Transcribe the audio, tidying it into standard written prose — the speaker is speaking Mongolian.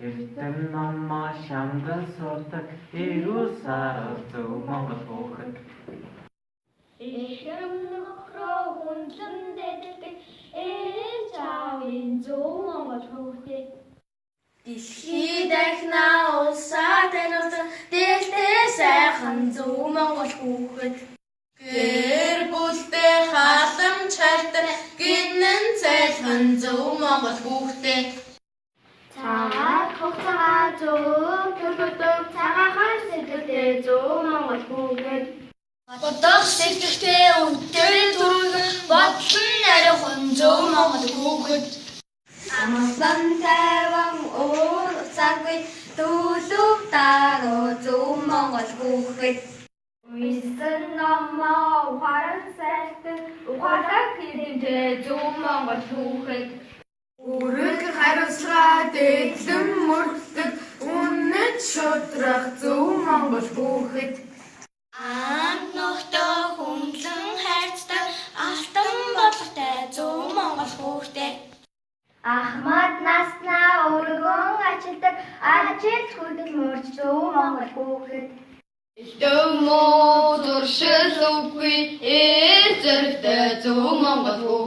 Эрдэм номоо шамдан суудаг эрүү сар зөв Монгол хүүхэд. Эхэм нөхрөө хүнлэн дэддэг ээж аавын зөв Монгол хүүхэд. Дэлхий дахнаа улсаа таниулсан дээлтэй сайхан зөв Монгол хүүхэд. Гэр бүлтэй халамж хайртай гинэн цайлхан зөв Монгол хүүхэд. Цагаат хугацаа зөв төлөвлөдөг цагаахан сэтгэлтэй зөв Монгол хүүхэд. Бодох сэтгэлтэй үнтэй төрөг бодлон ариухан зөв Монгол хүүхэд. Амгалан тайван өөр цаггүй дүүлүг даруу зөв Монгол хүүхэд. Уйсан номоо ухаан сайтан ухаалаг хэлэмтэй зөв Монгол хүүхэд. Үрэг хариуцлага дэглэм мөрддөг үнэт шудрах зөв Монгол хүүхэд. Анд нөхдөө хүнлэн хайрцдаг алтан бодлоготой зөв Монгол хүүхэд. Ахмад наснаа өргөн ачилдаг ажил хөдөлмөрч зөв Монгол хүүхэд. Дэвмөө зуршил үгүй ээр зэрэгтэй зөв Монгол хүүхэд.